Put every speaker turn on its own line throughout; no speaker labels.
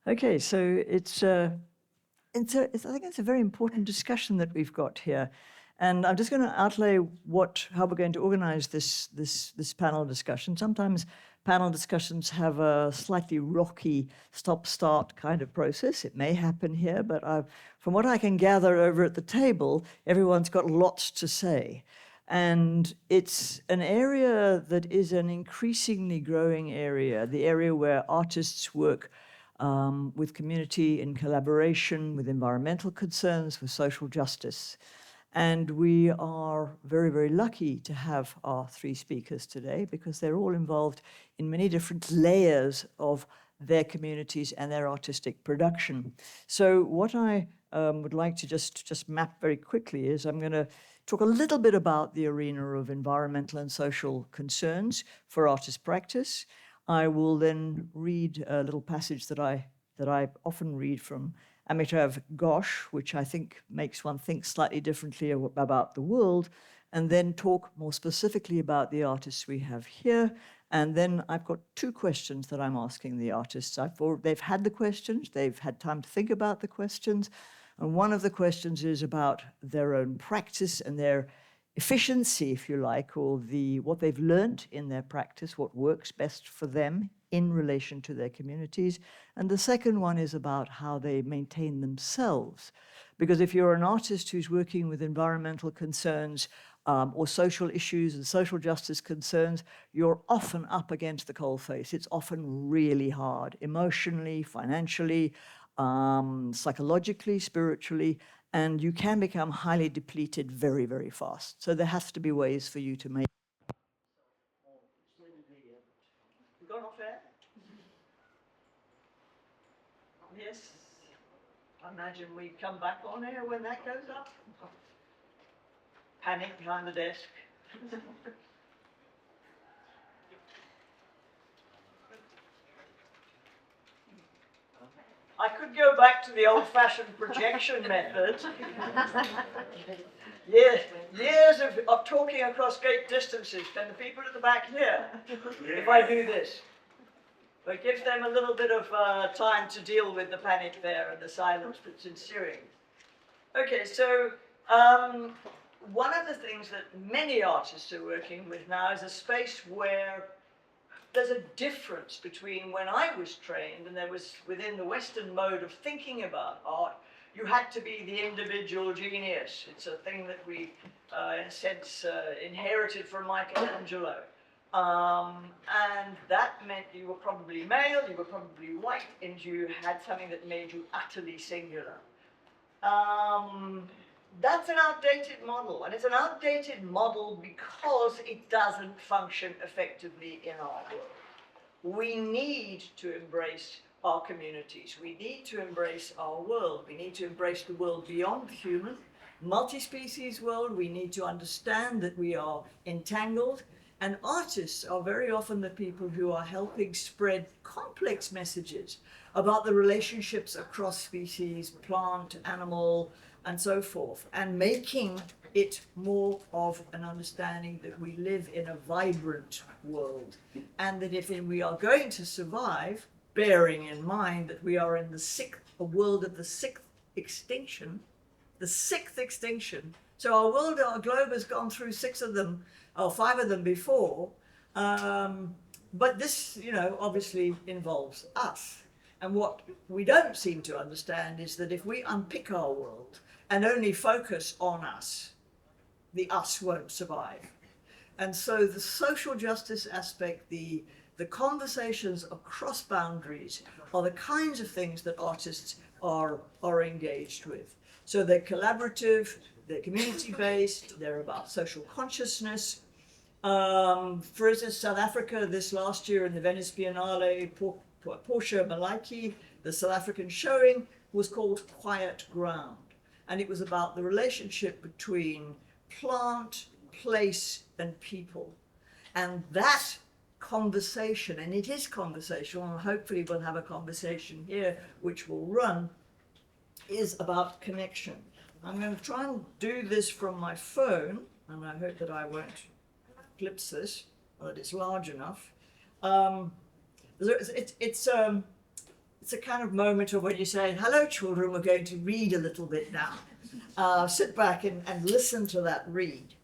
Okay, so I think it's a very important discussion that we've got here. And I'm just going to outlay how we're going to organize this panel discussion. Sometimes panel discussions have a slightly rocky stop-start kind of process. It may happen here, but from what I can gather over at the table, everyone's got lots to say. And it's an area that is an increasingly growing area, the area where artists work with community in collaboration, with environmental concerns, with social justice. And we are very, very lucky to have our three speakers today because they're all involved in many different layers of their communities and their artistic production. So what I would like to just map very quickly is I'm going to talk a little bit about the arena of environmental and social concerns for artist practice. I will then read a little passage that I often read from Amitav Ghosh, which I think makes one think slightly differently about the world, and then talk more specifically about the artists we have here. And then I've got two questions that I'm asking the artists. They've had the questions, they've had time to think about the questions, and one of the questions is about their own practice and their efficiency, if you like, or what they've learned in their practice, what works best for them in relation to their communities. And the second one is about how they maintain themselves. Because if you're an artist who's working with environmental concerns or social issues and social justice concerns, you're often up against the coalface. It's often really hard, emotionally, financially, psychologically, spiritually, and you can become highly depleted very, very fast. So there has to be ways for you to make. We gone off air? Yes. I imagine we come back on air when that goes up. Panic behind the desk. I could go back to the old-fashioned projection method. Years of talking across great distances. Can the people at the back hear if I do this? But it gives them a little bit of time to deal with the panic there and the silence that's ensuing. Okay, so one of the things that many artists are working with now is a space where there's a difference between when I was trained and there was within the Western mode of thinking about art, you had to be the individual genius. It's a thing that we, in a sense, inherited from Michelangelo. And that meant you were probably male, you were probably white, and you had something that made you utterly singular. That's an outdated model, and it's an outdated model because it doesn't function effectively in our world. We need to embrace our communities. We need to embrace our world. We need to embrace the world beyond human, multi-species world. We need to understand that we are entangled, and artists are very often the people who are helping spread complex messages about the relationships across species, plant, animal, and so forth, and making it more of an understanding that we live in a vibrant world, and that if we are going to survive, bearing in mind that we are in a world of the sixth extinction, so our globe has gone through 6 of them, or 5 of them before, but this, obviously involves us. And what we don't seem to understand is that if we unpick our world and only focus on us, the us won't survive. And so the social justice aspect, the conversations across boundaries are the kinds of things that artists are engaged with. So they're collaborative, they're community-based, they're about social consciousness. For instance, South Africa, this last year in the Venice Biennale, Portia Malaki, the South African showing, was called Quiet Ground. And it was about the relationship between plant, place, and people. And that conversation, and it is conversational, and hopefully we'll have a conversation here which will run, is about connection. I'm going to try and do this from my phone, and I hope that I won't eclipse this, or that it's large enough. It's It's a kind of moment of when you say, hello, children, we're going to read a little bit now. Sit back and listen to that read.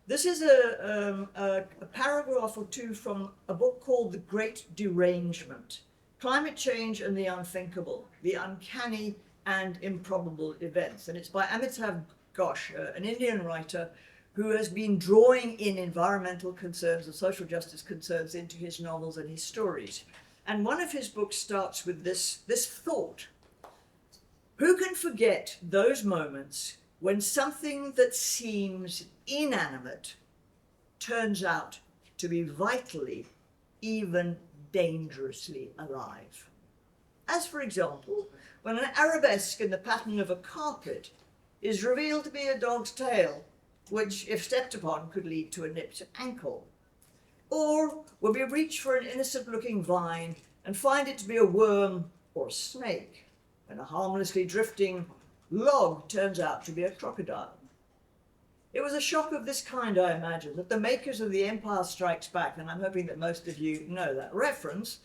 This is a paragraph or two from a book called The Great Derangement, Climate Change and the Unthinkable, the Uncanny and Improbable Events. And it's by Amitav Ghosh, an Indian writer who has been drawing in environmental concerns and social justice concerns into his novels and his stories. And one of his books starts with this thought. Who can forget those moments when something that seems inanimate turns out to be vitally, even dangerously alive? As for example, when an arabesque in the pattern of a carpet is revealed to be a dog's tail, which, if stepped upon, could lead to a nipped ankle. Or when we reach for an innocent-looking vine and find it to be a worm or a snake, when a harmlessly drifting log turns out to be a crocodile. It was a shock of this kind, I imagine, that the makers of The Empire Strikes Back, and I'm hoping that most of you know that reference,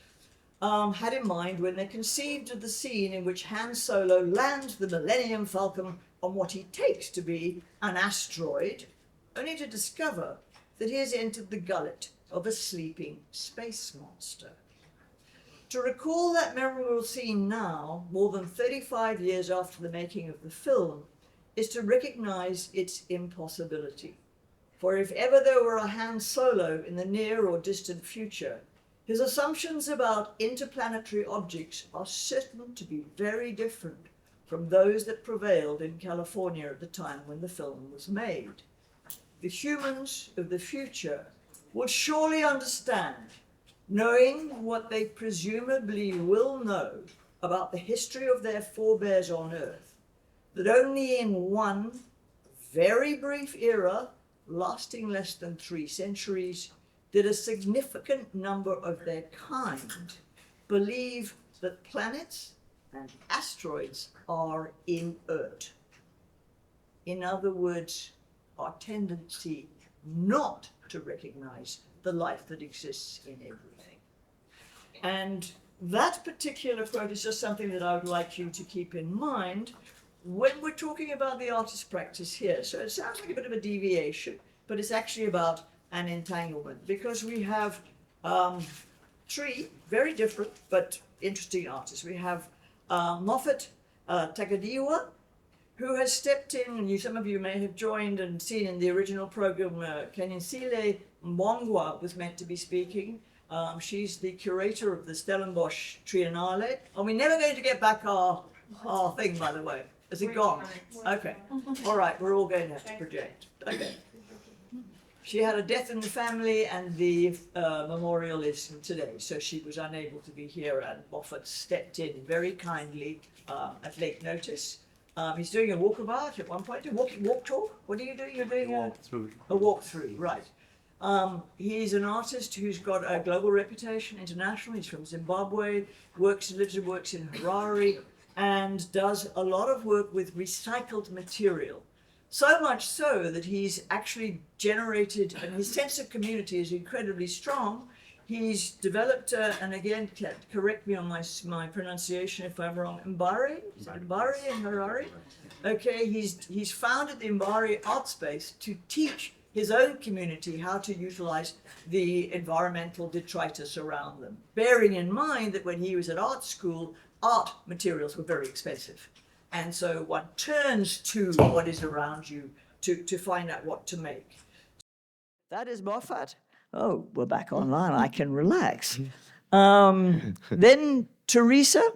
had in mind when they conceived of the scene in which Han Solo lands the Millennium Falcon on what he takes to be an asteroid, only to discover that he has entered the gullet of a sleeping space monster. To recall that memorable scene now, more than 35 years after the making of the film, is to recognize its impossibility. For if ever there were a Han Solo in the near or distant future, his assumptions about interplanetary objects are certain to be very different from those that prevailed in California at the time when the film was made. The humans of the future will surely understand, knowing what they presumably will know about the history of their forebears on Earth, that only in one very brief era, lasting less than 3 centuries, did a significant number of their kind believe that planets and asteroids are inert. In other words, our tendency not to recognize the life that exists in everything. And that particular quote is just something that I would like you to keep in mind when we're talking about the artist practice here. So it sounds like a bit of a deviation, but it's actually about an entanglement, because we have 3 very different but interesting artists. We have Moffat, Takadiwa, who has stepped in, and some of you may have joined and seen in the original program Kenisile Mwangwa was meant to be speaking. She's the curator of the Stellenbosch Triennale. Are we never going to get back our thing, by the way? Is it gone? Okay. All right, we're all going to have to project. Okay. She had a death in the family, and the memorial is today, so she was unable to be here, and Moffat stepped in very kindly at late notice. He's doing a walkabout at one point. Walk talk? What are you doing? You're doing a walkthrough, right. He's an artist who's got a global reputation, international. He's from Zimbabwe, lives and works in Harare, and does a lot of work with recycled material. So much so that he's actually generated, and his sense of community is incredibly strong. He's developed, and again, correct me on my pronunciation if I'm wrong, Mbari? Is it Mbari in Harare? Okay, he's founded the Mbari Art Space to teach his own community how to utilize the environmental detritus around them, bearing in mind that when he was at art school, art materials were very expensive. And so one turns to what is around you to find out what to make. That is Moffat. Oh, we're back online. I can relax. Then Teresa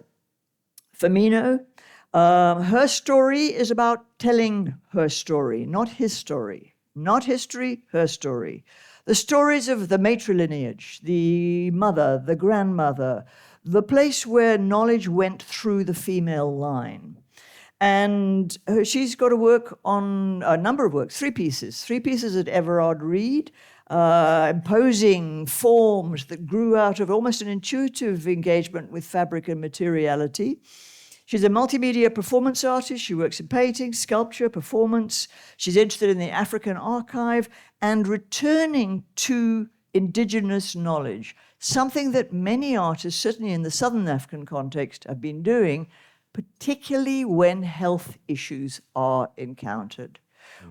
Firmino. Her story is about telling her story, not his story. Not history, her story. The stories of the matrilineage, the mother, the grandmother, the place where knowledge went through the female line. And she's got to work on a number of works, 3 pieces at Everard Reed, imposing forms that grew out of almost an intuitive engagement with fabric and materiality. She's a multimedia performance artist. She works in painting, sculpture, performance. She's interested in the African archive and returning to indigenous knowledge, something that many artists, certainly in the Southern African context, have been doing, particularly when health issues are encountered.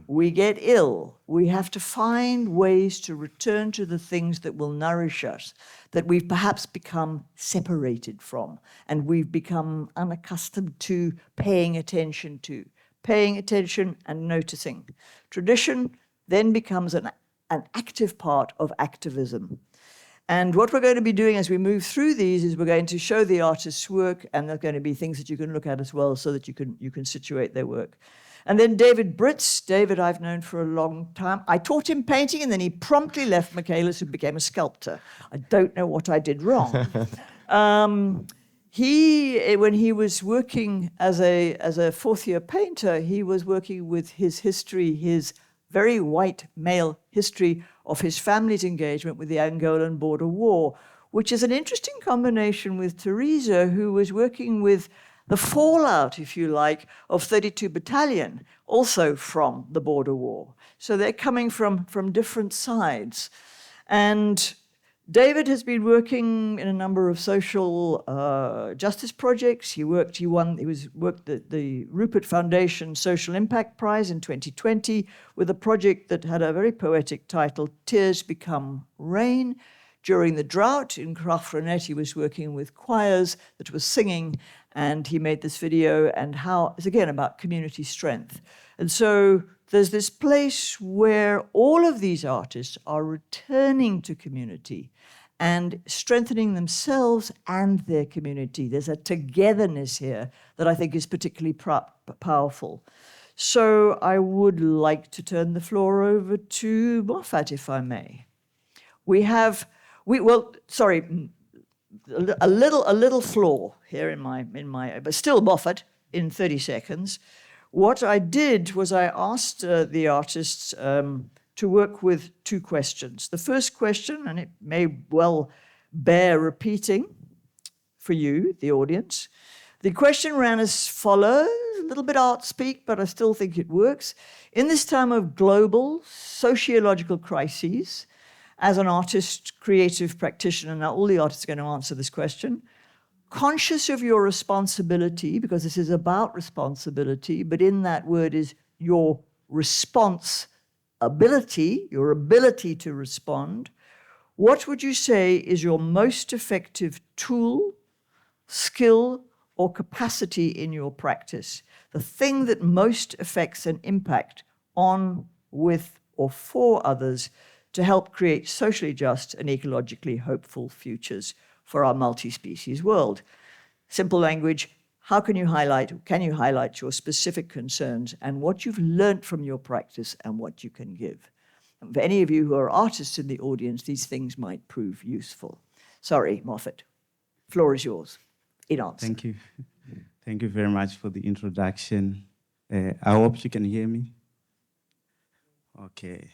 We get ill. We have to find ways to return to the things that will nourish us, that we've perhaps become separated from, and we've become unaccustomed to paying attention to. Paying attention and noticing. Tradition then becomes an active part of activism. And what we're going to be doing as we move through these is we're going to show the artist's work, and there are going to be things that you can look at as well so that you can situate their work. And then David Brits. David I've known for a long time. I taught him painting, and then he promptly left Michaelis and became a sculptor. I don't know what I did wrong. When he was working as a fourth-year painter, he was working with his history, his very white male history of his family's engagement with the Angolan border war, which is an interesting combination with Teresa, who was working with the fallout, if you like, of 32 Battalion, also from the border war. So they're coming from different sides. And David has been working in a number of social justice projects. He worked at the Rupert Foundation Social Impact Prize in 2020 with a project that had a very poetic title, Tears Become Rain. During the drought in Graaff-Reinet, he was working with choirs that were singing, and he made this video, and how it's again about community strength. And so there's this place where all of these artists are returning to community and strengthening themselves and their community. There's a togetherness here that I think is particularly powerful. So I would like to turn the floor over to Moffat, if I may. A little flaw here in my, but still Moffat in 30 seconds. What I did was I asked the artists to work with two questions. The first question, and it may well bear repeating for you, the audience. The question ran as follows, a little bit art speak, but I still think it works. In this time of global sociological crises, as an artist, creative practitioner, now all the artists are going to answer this question, conscious of your responsibility, because this is about responsibility, but in that word is your responsibility, your ability to respond, what would you say is your most effective tool, skill, or capacity in your practice? The thing that most affects an impact on, with, or for others to help create socially just and ecologically hopeful futures for our multi-species world. Simple language, can you highlight your specific concerns and what you've learned from your practice and what you can give? And for any of you who are artists in the audience, these things might prove useful. Sorry, Moffat, floor is yours. In answer.
Thank you. Thank you very much for the introduction. I hope you can hear me. Okay.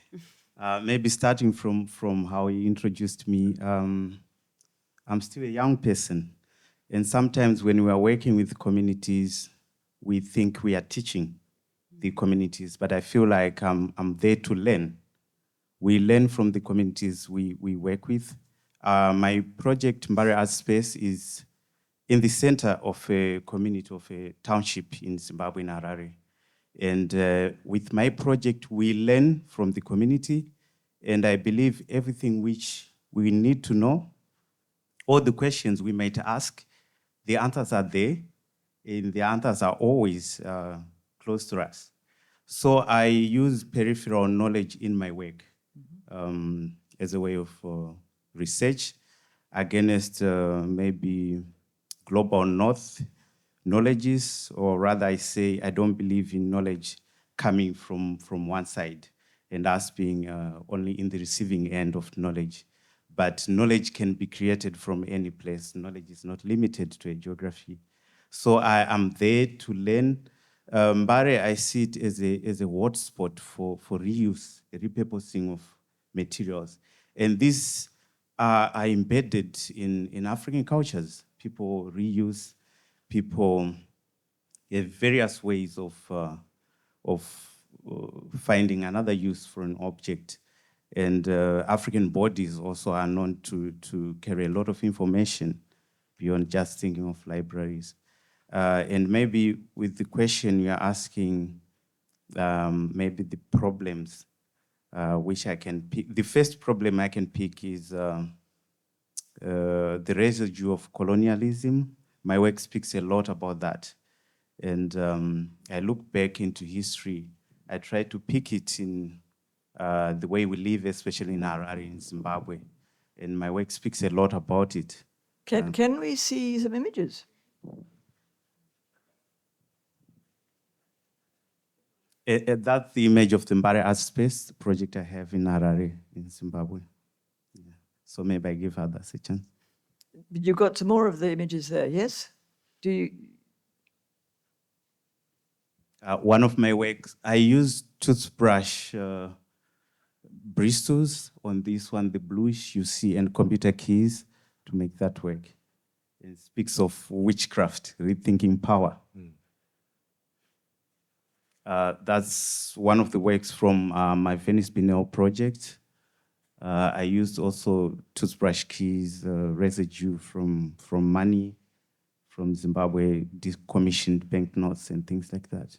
Maybe starting from how he introduced me, I'm still a young person. And sometimes when we are working with communities, we think we are teaching the communities, but I feel like I'm there to learn. We learn from the communities we work with. My project, Mbare Art Space, is in the center of a community, of a township in Zimbabwe, in Harare. And with my project, we learn from the community, and I believe everything which we need to know, all the questions we might ask, the answers are there, and the answers are always close to us. So I use peripheral knowledge in my work as a way of research against maybe global north knowledges, or rather I say I don't believe in knowledge coming from one side and us being only in the receiving end of knowledge. But knowledge can be created from any place. Knowledge is not limited to a geography. So I am there to learn. Mbare, I see it as a hotspot for reuse, a repurposing of materials. And these are embedded in African cultures. People reuse, people have various ways of finding another use for an object. And African bodies also are known to carry a lot of information beyond just thinking of libraries. And maybe with the question you're asking, maybe the problems which I can pick. The first problem I can pick is the residue of colonialism. My work speaks a lot about that. And I look back into history. I try to pick it in the way we live, especially in Harare, in Zimbabwe. And my work speaks a lot about it.
Can we see some images?
That's the image of the Mbare Art Space, the project I have in Harare, in Zimbabwe. Yeah. So maybe I give others a chance.
You've got some more of the images there, yes? Do you?
One of my works, I use toothbrush bristles on this one, the bluish you see, and computer keys to make that work. It speaks of witchcraft, rethinking power. That's one of the works from my Venice Biennale project. I used also toothbrush keys, residue from money from Zimbabwe, decommissioned banknotes and things like that.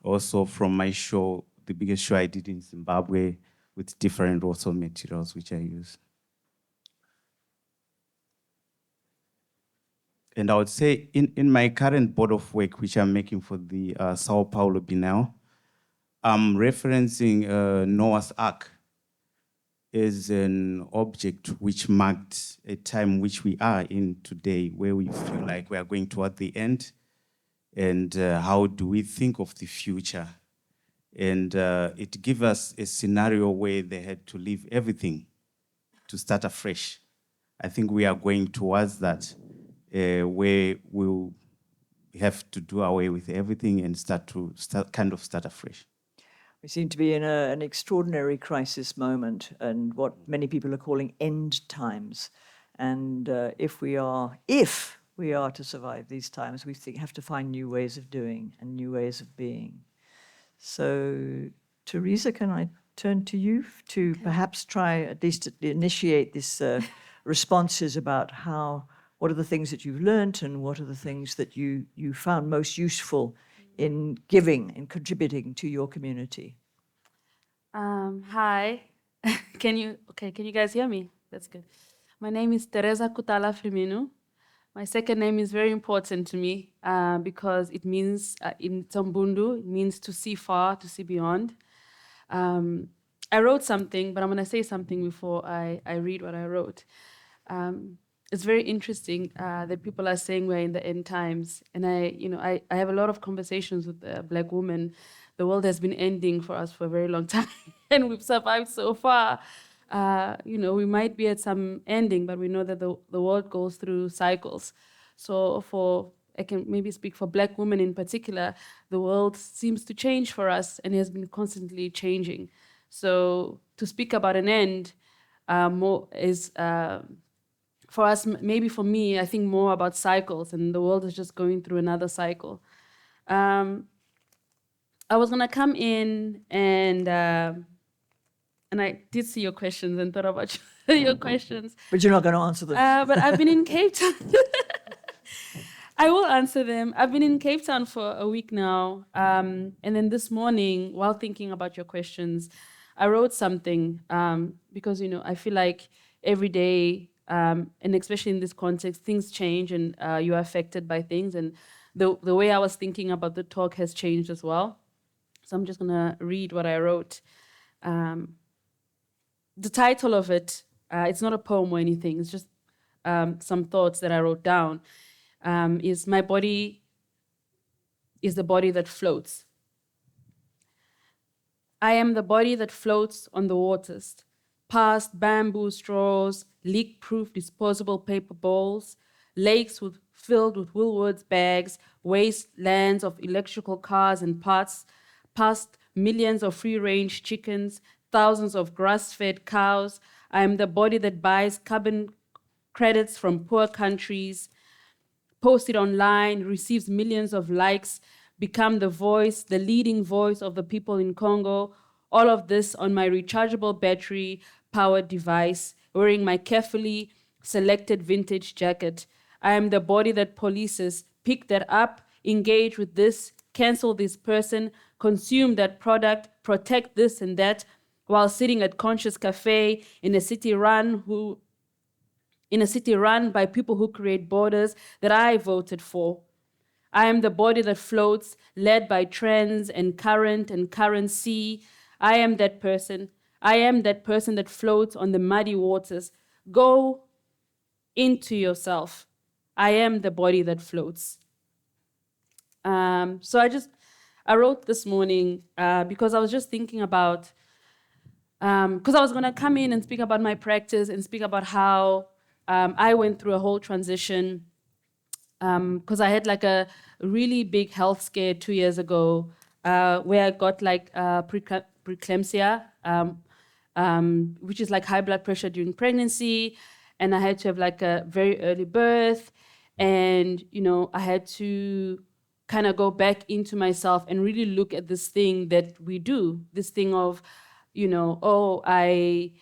Also from my show, the biggest show I did in Zimbabwe, with different also materials which I use. And I would say in my current board of work, which I'm making for the Sao Paulo Biennale, I'm referencing Noah's Ark as an object which marked a time which we are in today, where we feel like we are going toward the end, and how do we think of the future? And it gives us a scenario where they had to leave everything to start afresh. I think we are going towards that, where we'll have to do away with everything and start afresh.
We seem to be in an extraordinary crisis moment, and what many people are calling end times. And if we are to survive these times, we have to find new ways of doing and new ways of being. So, Teresa, can I turn to you to perhaps try at least to initiate this responses about what are the things that you've learned and what are the things that you found most useful in giving and contributing to your community?
Hi. Can you guys hear me? That's good. My name is Teresa Kutala Firmino. My second name is very important to me because it means, in Tsambundu, it means to see far, to see beyond. I wrote something, but I'm going to say something before I read what I wrote. It's very interesting that people are saying we're in the end times. And I have a lot of conversations with Black women. The world has been ending for us for a very long time, and we've survived so far. We might be at some ending, but we know that the world goes through cycles. So I can maybe speak for Black women in particular, the world seems to change for us and has been constantly changing. So to speak about an end more is, for us, maybe for me, I think more about cycles, and the world is just going through another cycle. I was gonna come in and I did see your questions and thought about your questions.
But you're not going to answer them.
But I've been in Cape Town. I will answer them. I've been in Cape Town for a week now. And then this morning, while thinking about your questions, I wrote something because, I feel like every day, and especially in this context, things change and you are affected by things. And the way I was thinking about the talk has changed as well. So I'm just going to read what I wrote. The title of it, it's not a poem or anything, it's just some thoughts that I wrote down, is my body is the body that floats. I am the body that floats on the waters, past bamboo straws, leak-proof disposable paper bowls, lakes filled with Woolworths bags, wastelands of electrical cars and parts, past millions of free-range chickens, thousands of grass-fed cows. I am the body that buys carbon credits from poor countries, posts it online, receives millions of likes, become the voice, the leading voice of the people in Congo. All of this on my rechargeable battery-powered device, wearing my carefully selected vintage jacket. I am the body that polices. Pick that up, engage with this, cancel this person, consume that product, protect this and that, while sitting at Conscious Cafe in a city run by people who create borders that I voted for. I am the body that floats, led by trends and currency. I am that person. I am that person that floats on the muddy waters. Go into yourself. I am the body that floats. So I wrote this morning because I was just thinking about, because I was going to come in and speak about my practice and speak about how I went through a whole transition, because I had like a really big health scare 2 years ago where I got like preeclampsia, which is like high blood pressure during pregnancy. And I had to have like a very early birth. And, you know, I had to kind of go back into myself and really look at this thing that we do, this thing of, you know, I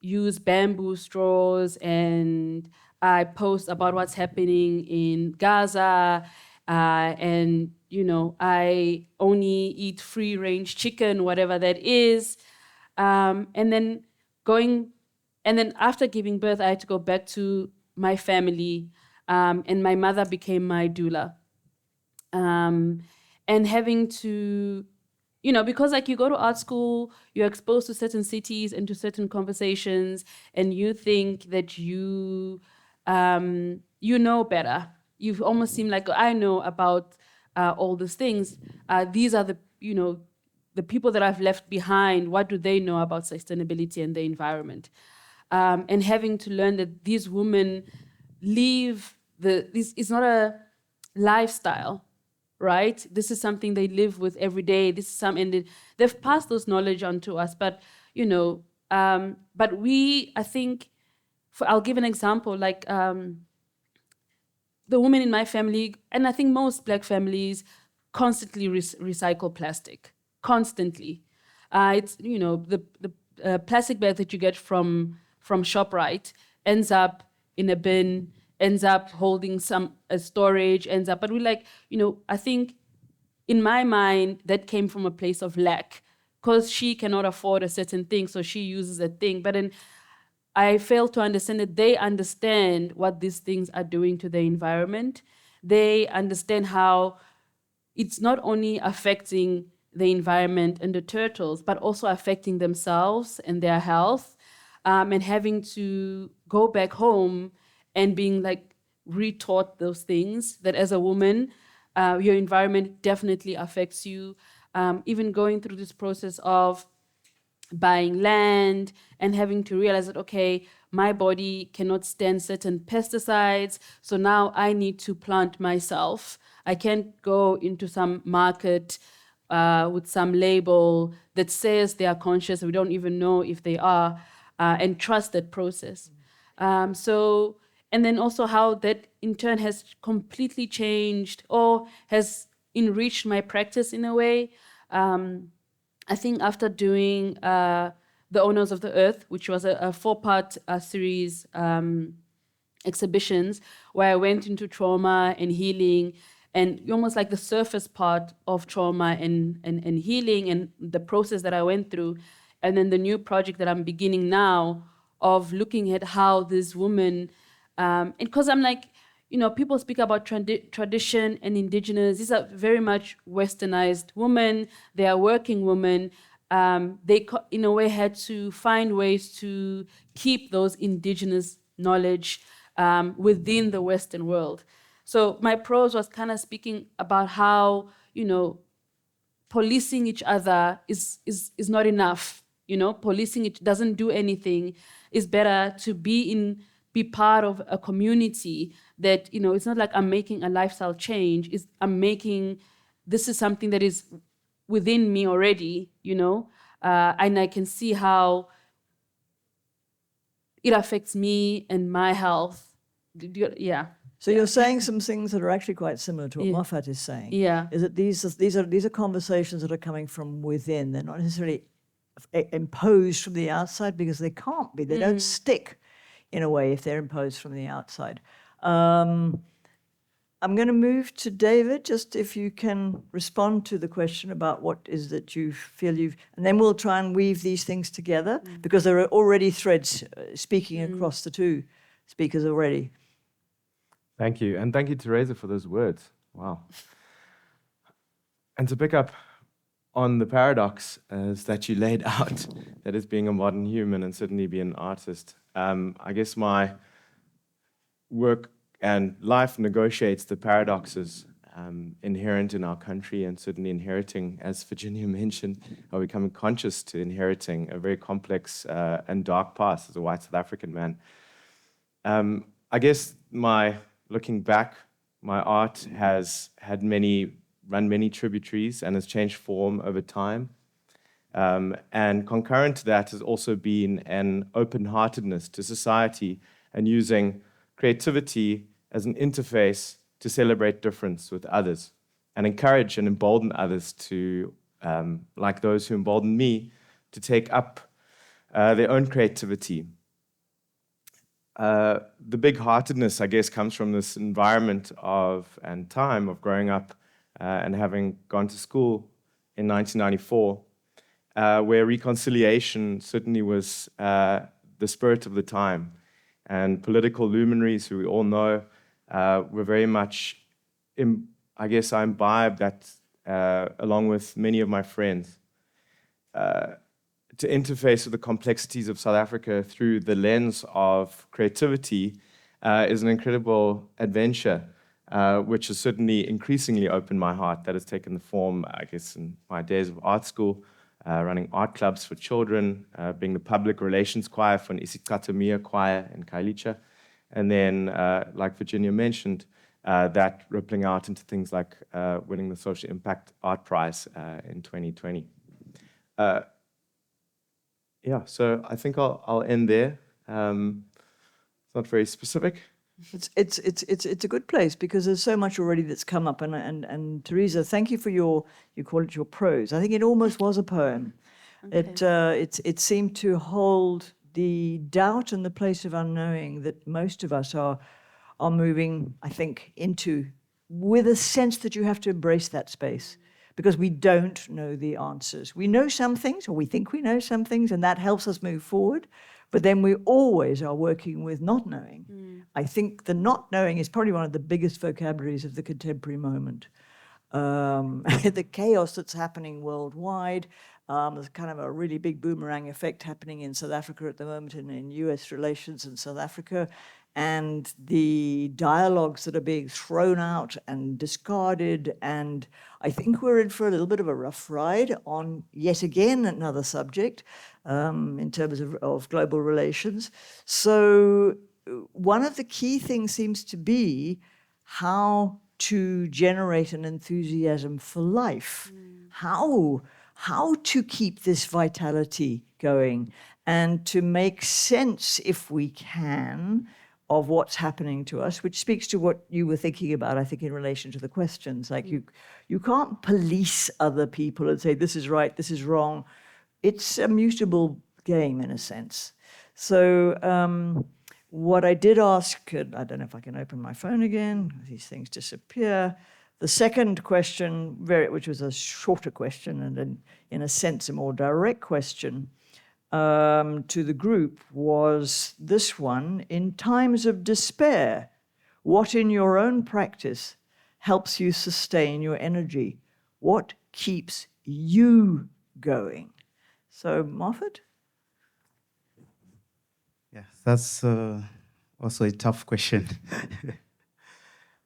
use bamboo straws and I post about what's happening in Gaza, and, you know, I only eat free-range chicken, whatever that is. And then after giving birth, I had to go back to my family, and my mother became my doula. And having to, you know, because like you go to art school, you're exposed to certain cities and to certain conversations, and you think that you know better. You almost seem like, I know about all these things. These are the, you know, the people that I've left behind. What do they know about sustainability and the environment? And having to learn that these women live this is not a lifestyle, right? This is something they live with every day. This is and they've passed those knowledge on to us. But, you know, but we, I think, I'll give an example, like the women in my family, and I think most Black families, constantly recycle plastic, constantly. It's, you know, the plastic bag that you get from ShopRite ends up in a bin, ends up holding some storage, ends up, but we like, you know, I think in my mind, that came from a place of lack, because she cannot afford a certain thing, so she uses a thing. But then I fail to understand that they understand what these things are doing to the environment. They understand how it's not only affecting the environment and the turtles, but also affecting themselves and their health, and having to go back home and being like retaught those things, that as a woman, your environment definitely affects you. Even going through this process of buying land and having to realize that, okay, my body cannot stand certain pesticides, so now I need to plant myself. I can't go into some market with some label that says they are conscious, we don't even know if they are, and trust that process. And then also how that in turn has completely changed or has enriched my practice in a way. I think after doing The Owners of the Earth, which was a 4-part series exhibitions, where I went into trauma and healing, and almost like the surface part of trauma and healing and the process that I went through. And then the new project that I'm beginning now of looking at how this woman, and because I'm like, you know, people speak about tradition and indigenous. These are very much westernized women. They are working women. They, in a way, had to find ways to keep those indigenous knowledge within the Western world. So my prose was kind of speaking about how, you know, policing each other is not enough. You know, policing it doesn't do anything. It's better to be part of a community that, you know, it's not like I'm making a lifestyle change. This is something that is within me already, you know, and I can see how it affects me and my health. Yeah.
So you're saying some things that are actually quite similar to what Moffat is saying.
Yeah.
Is that these are conversations that are coming from within. They're not necessarily imposed from the outside, because they can't be. They don't stick in a way if they're imposed from the outside. I'm going to move to David, just if you can respond to the question about what is that you feel and then we'll try and weave these things together, because there are already threads speaking across the two speakers already.
Thank you. And thank you, Teresa, for those words. Wow. And to pick up on the paradox as that you laid out, that is being a modern human and certainly being an artist, I guess my work and life negotiates the paradoxes inherent in our country, and certainly inheriting, as Virginia mentioned, are becoming conscious to inheriting a very complex and dark past as a white South African man. I guess looking back, my art has run many tributaries and has changed form over time. And concurrent to that has also been an open-heartedness to society and using creativity as an interface to celebrate difference with others and encourage and embolden others to, like those who emboldened me, to take up their own creativity. The big-heartedness, I guess, comes from this environment and time of growing up and having gone to school in 1994, where reconciliation certainly was the spirit of the time. And political luminaries, who we all know, were very much, I guess I imbibed that, along with many of my friends, to interface with the complexities of South Africa through the lens of creativity is an incredible adventure, which has certainly increasingly opened my heart. That has taken the form, I guess, in my days of art school, running art clubs for children, being the public relations choir for an ICTAF choir in Kailicha, and then, like Virginia mentioned, that rippling out into things like winning the Social Impact Art Prize in 2020. Yeah, so I think I'll end there. It's not very specific.
It's a good place, because there's so much already that's come up, and Teresa, thank you for you call it your prose. I think it almost was a poem. Okay. It seemed to hold the doubt and the place of unknowing that most of us are moving, I think, into, with a sense that you have to embrace that space, because we don't know the answers. We know some things, or we think we know some things, and that helps us move forward. But then we always are working with not knowing. I think the not knowing is probably one of the biggest vocabularies of the contemporary moment. The chaos that's happening worldwide, there's kind of a really big boomerang effect happening in South Africa at the moment, and in US relations in South Africa, and the dialogues that are being thrown out and discarded. And I think we're in for a little bit of a rough ride on, yet again, another subject in terms of global relations. So one of the key things seems to be how to generate an enthusiasm for life, how to keep this vitality going, and to make sense, if we can, of what's happening to us, which speaks to what you were thinking about, I think, in relation to the questions. Like, you can't police other people and say, this is right, this is wrong. It's a mutable game, in a sense. So what I did ask, I don't know if I can open my phone again, these things disappear. The second question, which was a shorter question, and then, in a sense, a more direct question, to the group, was this one: in times of despair, what in your own practice helps you sustain your energy? What keeps you going? So, Moffat?
Yes, that's also a tough question.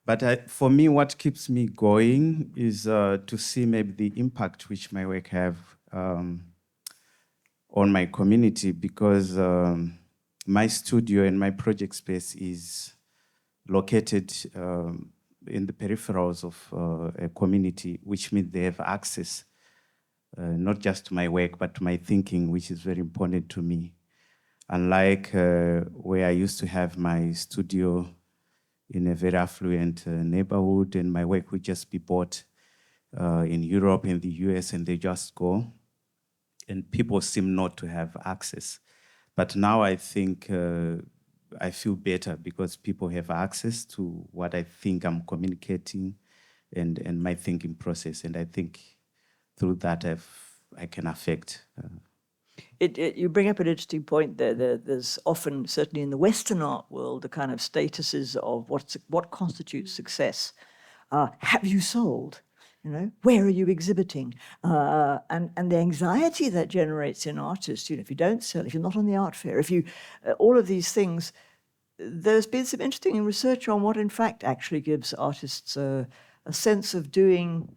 But for me, what keeps me going is to see maybe the impact which my work have on my community, because my studio and my project space is located in the peripherals of a community, which means they have access not just to my work, but to my thinking, which is very important to me. Unlike where I used to have my studio in a very affluent neighborhood, and my work would just be bought in Europe, in the US, and they just go. And people seem not to have access. But now I think I feel better because people have access to what I think I'm communicating and my thinking process. And I think through that I can affect.
You bring up an interesting point there. There's often, certainly in the Western art world, the kind of statuses of what constitutes success. Have you sold? You know, where are you exhibiting? And the anxiety that generates in artists, you know, if you don't sell, if you're not on the art fair, if you, all of these things, there's been some interesting research on what in fact actually gives artists a sense of doing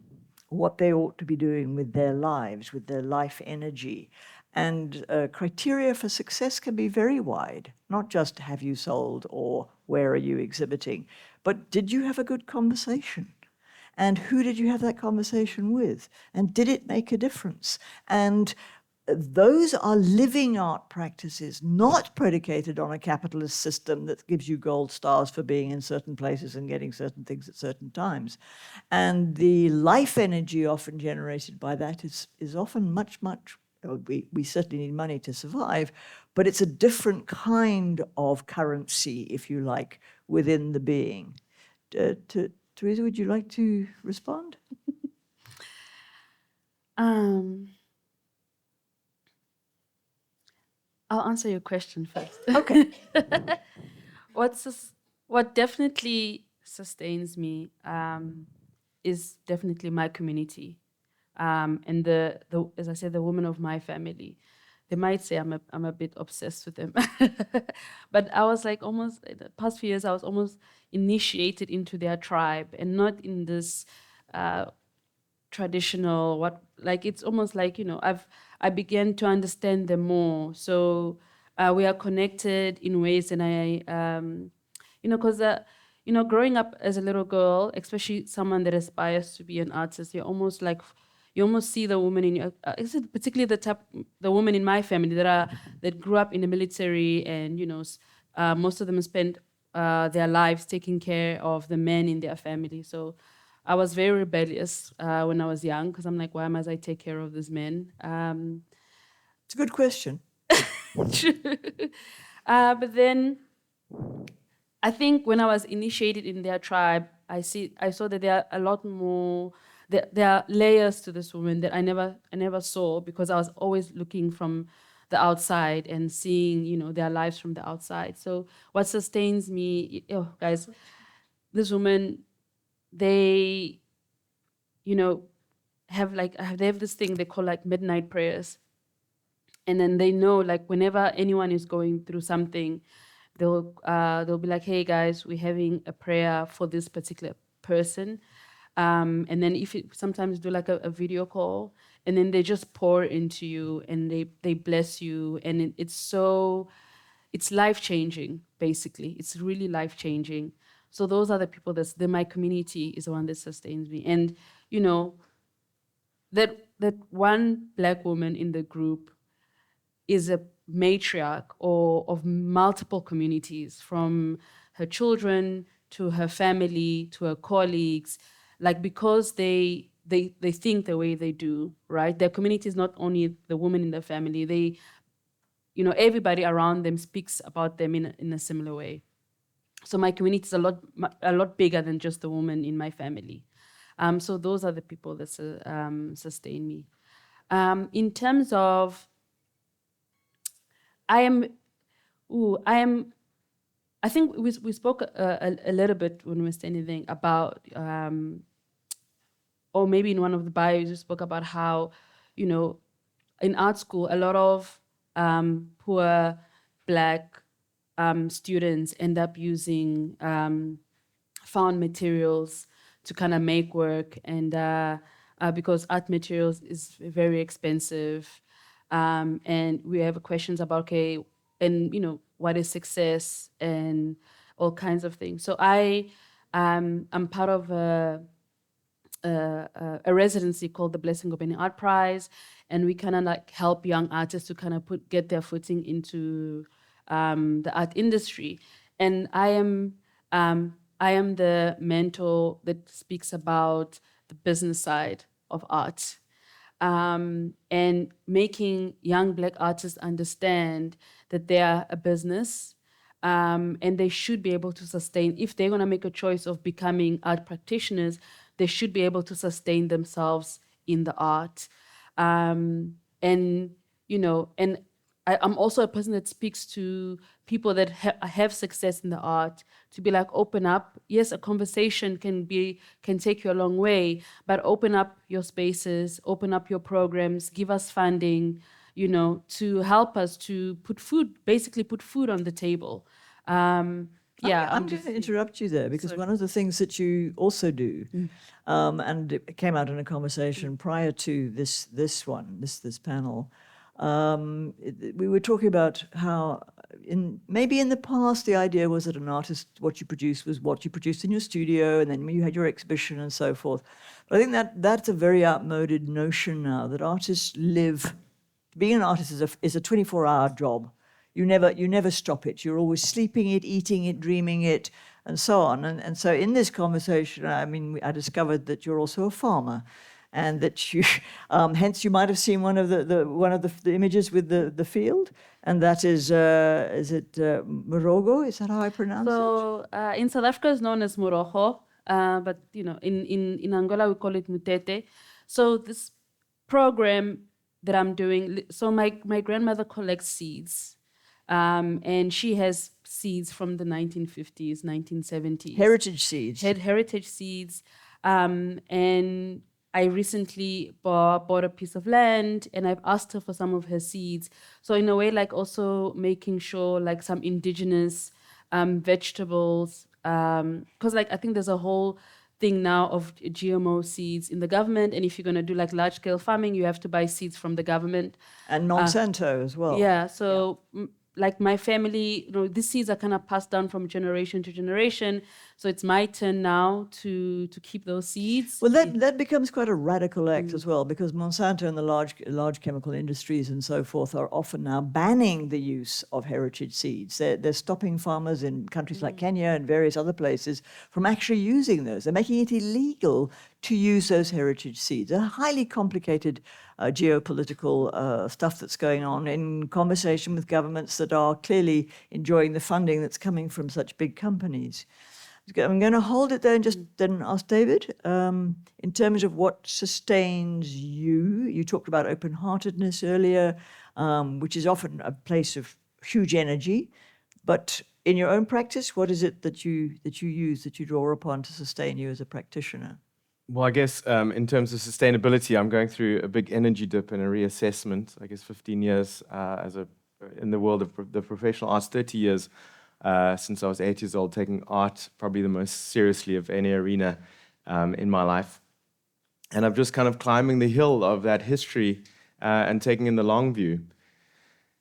what they ought to be doing with their lives, with their life energy. And criteria for success can be very wide, not just have you sold or where are you exhibiting, but did you have a good conversation? And who did you have that conversation with? And did it make a difference? And those are living art practices, not predicated on a capitalist system that gives you gold stars for being in certain places and getting certain things at certain times. And the life energy often generated by that is often much, we certainly need money to survive, but it's a different kind of currency, if you like, within the being. Teresa, would you like to respond?
I'll answer your question first.
Okay.
What definitely sustains me is definitely my community, and the as I said, the women of my family. They might say I'm a bit obsessed with them, but I was like almost in the past few years I was almost initiated into their tribe, and not in this traditional it's almost like, you know, I began to understand them more. So we are connected in ways, and I you know, because you know, growing up as a little girl, especially someone that aspires to be an artist, you almost see the woman in your, particularly the women in my family that grew up in the military, and you know, most of them spent their lives taking care of the men in their family. So I was very rebellious when I was young, because I'm like, why must I take care of these men?
It's a good question.
But then I think when I was initiated in their tribe, I saw that there are a lot more. There are layers to this woman that I never saw, because I was always looking from the outside and seeing, you know, their lives from the outside. So what sustains me, guys, this woman, they, you know, they have this thing they call like midnight prayers. And then they know, like, whenever anyone is going through something, they'll be like, hey guys, we're having a prayer for this particular person. And then sometimes do like a video call, and then they just pour into you and they bless you. And it's life-changing, basically. It's really life-changing. So those are the people my community is the one that sustains me. And, you know, that one Black woman in the group is a matriarch of multiple communities, from her children to her family to her colleagues, like, because they think the way they do, right? Their community is not only the woman in the family, they, you know, everybody around them speaks about them in a similar way. So my community is a lot bigger than just the woman in my family. So those are the people that sustain me. In terms of, I think we spoke a little bit when we were standing there about, or maybe in one of the bios you spoke about how, you know, in art school, a lot of poor Black students end up using found materials to kind of make work, and because art materials is very expensive, and we have questions about, okay, and you know, what is success and all kinds of things. So I'm part of a residency called the Blessing of Any Art Prize, and we kind of like help young artists to kind of get their footing into the art industry. And I I am the mentor that speaks about the business side of art. And making young Black artists understand that they are a business, and they should be able to sustain, if they're going to make a choice of becoming art practitioners, they should be able to sustain themselves in the art. And, you know, and I'm also a person that speaks to people that have success in the art, to be like, open up. Yes, a conversation can take you a long way, but open up your spaces, open up your programs, give us funding, you know, to help us to basically put food on the table. Yeah,
I'm going to interrupt you there, because one of the things that you also do, and it came out in a conversation prior to this panel, we were talking about how maybe in the past the idea was that an artist, what you produced was what you produced in your studio, and then you had your exhibition and so forth. But I think that's a very outmoded notion now, that artists live. Being an artist is a 24-hour job. You never stop it. You're always sleeping it, eating it, dreaming it, and so on. And so in this conversation, I mean, I discovered that you're also a farmer, and that you, hence you might have seen one of the images with the field, and that is it Morogo? Is that how I pronounce it?
So in South Africa it's known as Morogo, but you know, in Angola we call it Mutete. So this program that I'm doing, so my grandmother collects seeds, and she has seeds from the 1950s, 1970s.
Heritage seeds.
Heritage seeds, and I recently bought a piece of land, and I've asked her for some of her seeds. So in a way, like also making sure like some indigenous vegetables, because like I think there's a whole thing now of GMO seeds in the government, and if you're going to do like large scale farming, you have to buy seeds from the government.
And Monsanto as well.
Yeah, so like my family, you know, these seeds are kind of passed down from generation to generation. So it's my turn now to keep those seeds.
Well, that becomes quite a radical act as well, because Monsanto and the large chemical industries and so forth are often now banning the use of heritage seeds. They're stopping farmers in countries like Kenya and various other places from actually using those. They're making it illegal to use those heritage seeds. A highly complicated geopolitical stuff that's going on in conversation with governments that are clearly enjoying the funding that's coming from such big companies. I'm going to hold it there and just then ask David, in terms of what sustains you. You talked about open-heartedness earlier, which is often a place of huge energy. But in your own practice, what is it that you use, that you draw upon to sustain you as a practitioner?
Well, I guess in terms of sustainability, I'm going through a big energy dip and a reassessment. I guess 15 years in the world of the professional arts, 30 years since I was 8 years old, taking art probably the most seriously of any arena in my life. And I'm just kind of climbing the hill of that history and taking in the long view.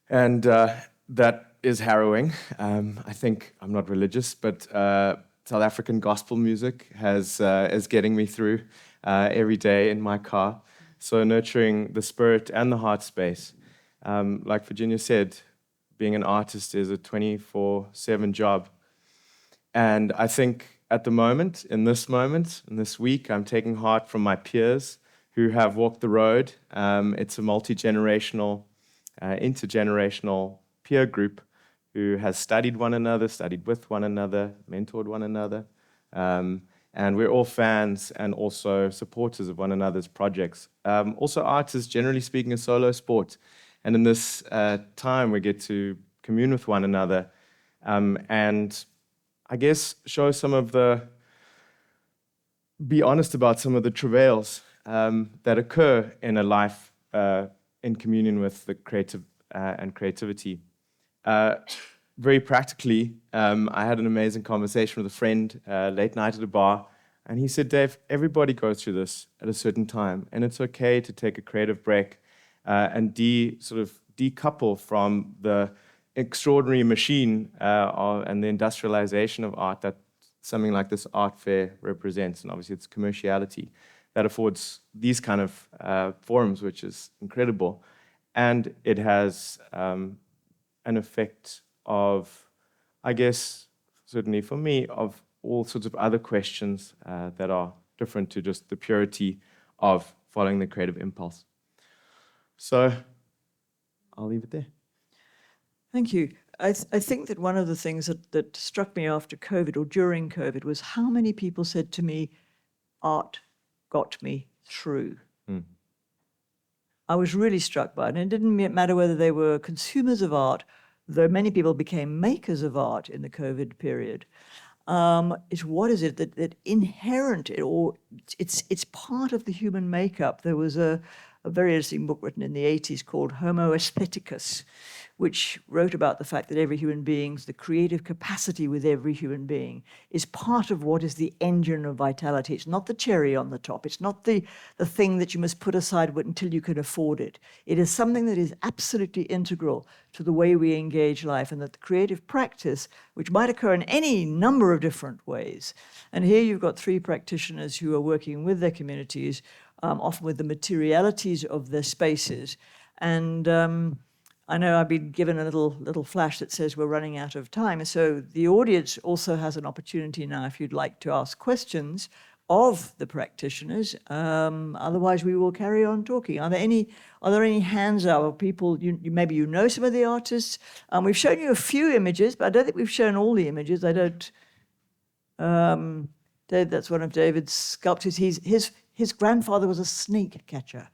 And that is harrowing. I think I'm not religious, but South African gospel music is getting me through every day in my car. So nurturing the spirit and the heart space. Like Virginia said, being an artist is a 24/7 job. And I think at the moment, in this week, I'm taking heart from my peers who have walked the road. It's a multi-generational, intergenerational peer group who has studied one another, studied with one another, mentored one another. And we're all fans and also supporters of one another's projects. Also, art is, generally speaking, a solo sport. And in this time, we get to commune with one another and I guess be honest about some of the travails that occur in a life in communion with the creative and creativity. Very practically, I had an amazing conversation with a friend late night at a bar, and he said, Dave, everybody goes through this at a certain time, and it's okay to take a creative break and decouple from the extraordinary machine and the industrialization of art that something like this art fair represents. And obviously it's commerciality that affords these kind of forums, which is incredible. And it has an effect of, I guess, certainly for me, of all sorts of other questions that are different to just the purity of following the creative impulse. So I'll leave it there.
Thank you. I think that one of the things that struck me after COVID or during COVID was how many people said to me, art got me through. I was really struck by it. And it didn't matter whether they were consumers of art, though many people became makers of art in the COVID period. It's what is it that inherent, it's part of the human makeup. There was a very interesting book written in the 80s called Homo Aestheticus, which wrote about the fact that every human being's, the creative capacity with every human being is part of what is the engine of vitality. It's not the cherry on the top. It's not the thing that you must put aside until you can afford it. It is something that is absolutely integral to the way we engage life, and that the creative practice, which might occur in any number of different ways. And here you've got 3 practitioners who are working with their communities, often with the materialities of their spaces. And I know I've been given a little flash that says we're running out of time. So the audience also has an opportunity now if you'd like to ask questions of the practitioners. Otherwise, we will carry on talking. Are there any hands up of people, maybe you know some of the artists? We've shown you a few images, but I don't think we've shown all the images. That's one of David's sculptures. His grandfather was a snake catcher.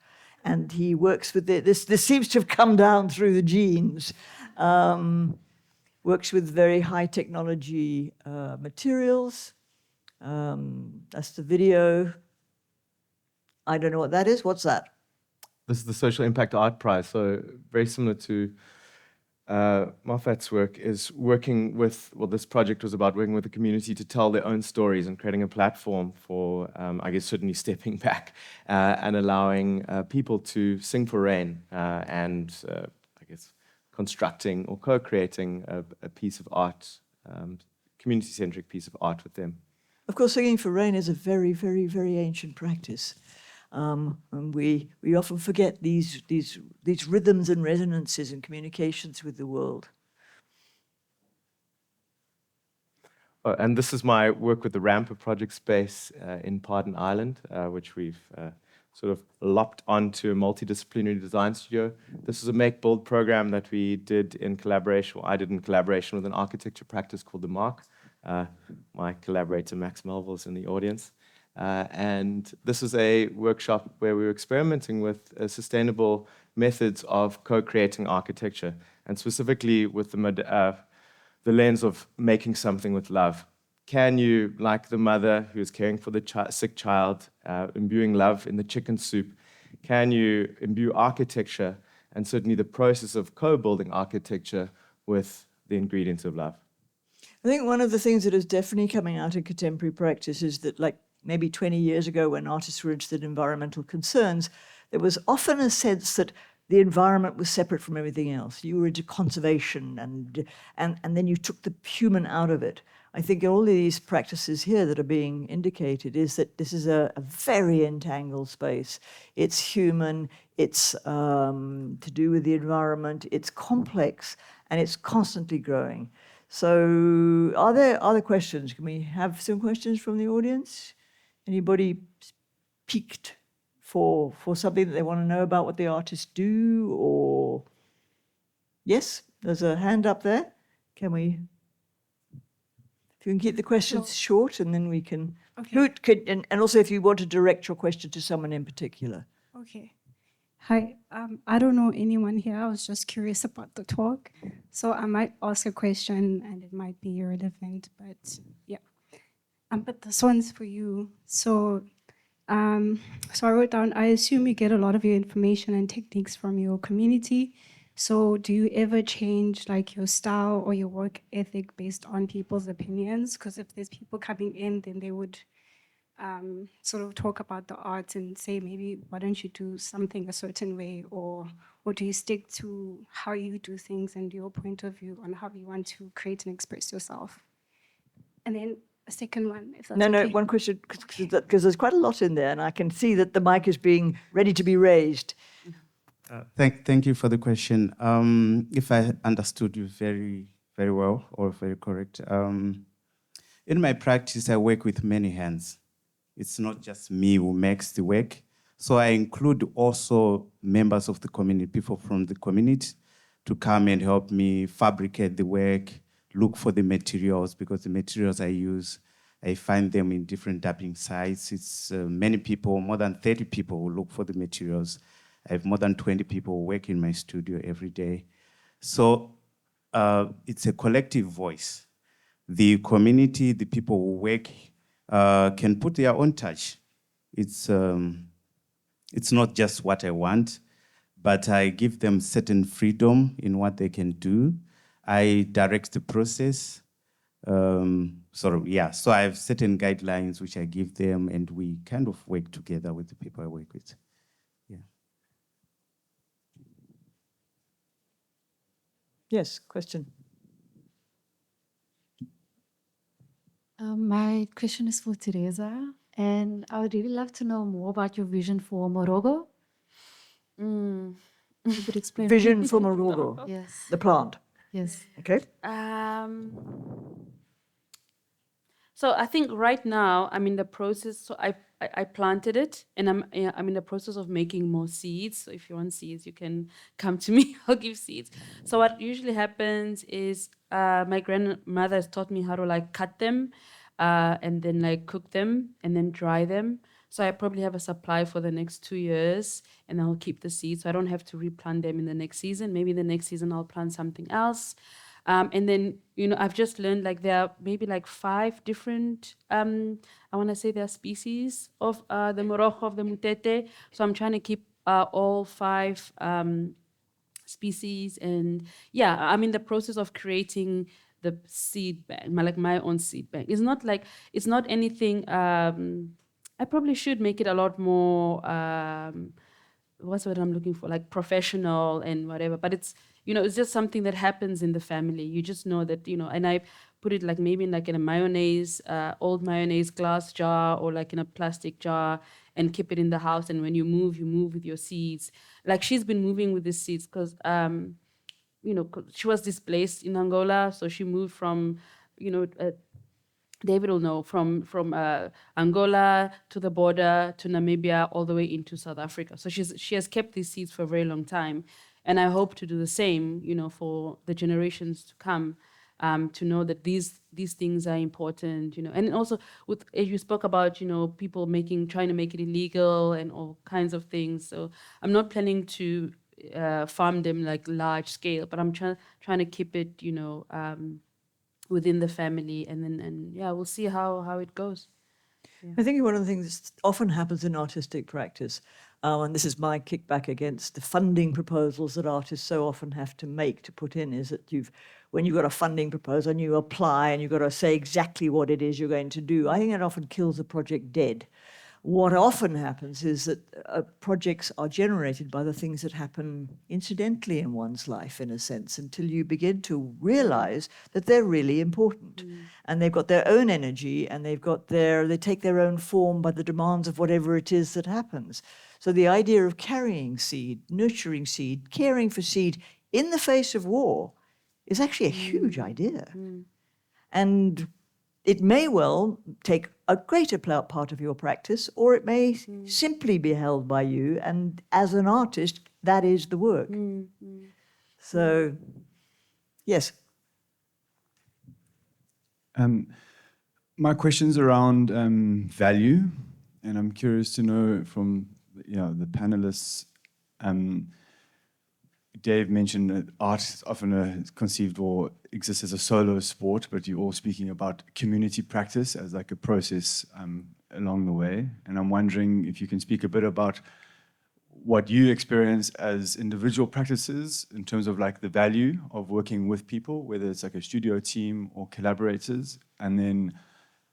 And he works with this seems to have come down through the genes. Works with very high technology materials. That's the video. I don't know what that is. What's that?
This is the Social Impact Art Prize. So very similar to Moffat's work, is working with, well, this project was about working with the community to tell their own stories and creating a platform for, I guess, certainly stepping back and allowing people to sing for rain and, I guess, constructing or co-creating a piece of art, community-centric piece of art with them.
Of course, singing for rain is a very, very, very ancient practice. And we often forget these rhythms and resonances and communications with the world.
And this is my work with the Ramper project space in Pardon Island, which we've sort of lopped onto a multidisciplinary design studio. This is a make-build program that we did in collaboration, I did in collaboration with an architecture practice called The Mark. My collaborator, Max Melville, is in the audience. And this is a workshop where we were experimenting with sustainable methods of co-creating architecture, and specifically with the lens of making something with love. Can you, like the mother who's caring for the sick child, imbuing love in the chicken soup, can you imbue architecture and certainly the process of co-building architecture with the ingredients of love?
I think one of the things that is definitely coming out in contemporary practice is that, like, maybe 20 years ago when artists were interested in environmental concerns, there was often a sense that the environment was separate from everything else. You were into conservation and then you took the human out of it. I think all these practices here that are being indicated is that this is a very entangled space. It's human, it's to do with the environment, it's complex, and it's constantly growing. So are there other questions? Can we have some questions from the audience? Anybody piqued for something that they want to know about what the artists do? Or yes, there's a hand up there. Can we? If you can keep the questions short, and then we can. Okay. And also, if you want to direct your question to someone in particular.
Okay. Hi. I don't know anyone here. I was just curious about the talk, so I might ask a question, and it might be irrelevant, but yeah. But this one's for you. So I wrote down, I assume you get a lot of your information and techniques from your community. So do you ever change like your style or your work ethic based on people's opinions? Because if there's people coming in, then they would sort of talk about the arts and say, maybe, why don't you do something a certain way? Or do you stick to how you do things and your point of view on how you want to create and express yourself? And then a second one, if that's okay.
No, one question, because there's quite a lot in there, and I can see that the mic is being ready to be raised.
Thank you for the question. If I understood you very, very well or very correct, in my practice, I work with many hands. It's not just me who makes the work. So I include also members of the community, people from the community, to come and help me fabricate the work, look for the materials, because the materials I use, I find them in different dumping sites. It's many people, more than 30 people who look for the materials. I have more than 20 people who work in my studio every day. So it's a collective voice. The community, the people who work, can put their own touch. It's not just what I want, but I give them certain freedom in what they can do. I direct the process. So I have certain guidelines which I give them, and we kind of work together with the people I work with. Yeah.
Yes, question.
My question is for Teresa, and I would really love to know more about your vision for Morogo. You could explain.
Vision for Morogo,
Yes.
the plant.
Yes.
Okay.
So I think right now I'm in the process. So I planted it, and I'm in the process of making more seeds. So if you want seeds, you can come to me. I'll give seeds. So what usually happens is my grandmother has taught me how to like cut them, and then like cook them and then dry them. So I probably have a supply for the next 2 years, and I'll keep the seeds. So I don't have to replant them in the next season. Maybe the next season I'll plant something else. And then, I've just learned like there are maybe like 5 different, I want to say there are species of the morogo, of the mutete. So I'm trying to keep all 5 species. And yeah, I'm in the process of creating the seed bank, like my own seed bank. It's not anything, I probably should make it a lot more, what's what I'm looking for, like professional and whatever, but it's just something that happens in the family. You just know that, and I put it like maybe like in a mayonnaise, old mayonnaise glass jar, or like in a plastic jar, and keep it in the house. And when you move with your seeds. Like she's been moving with the seeds because, she was displaced in Angola. So she moved from, David will know, from Angola to the border to Namibia all the way into South Africa. So she has kept these seeds for a very long time, and I hope to do the same, for the generations to come, to know that these things are important, And also, as you spoke about, people trying to make it illegal and all kinds of things. So I'm not planning to farm them like large scale, but I'm trying to keep it, within the family, and we'll see how it goes. Yeah.
I think one of the things that often happens in artistic practice, and this is my kickback against the funding proposals that artists so often have to put in, is that when you've got a funding proposal and you apply and you've got to say exactly what it is you're going to do, I think that often kills the project dead. What often happens is that projects are generated by the things that happen incidentally in one's life, in a sense, until you begin to realize that they're really important. And they've got their own energy, and they take their own form by the demands of whatever it is that happens. So the idea of carrying seed, nurturing seed, caring for seed in the face of war is actually a huge idea. And it may well take a greater part of your practice, or it may simply be held by you, and as an artist, that is the work. So, yes.
My question's around value, and I'm curious to know from the panelists. Dave mentioned that art is often conceived or exists as a solo sport, but you're all speaking about community practice as like a process along the way. And I'm wondering if you can speak a bit about what you experience as individual practices in terms of like the value of working with people, whether it's like a studio team or collaborators. And then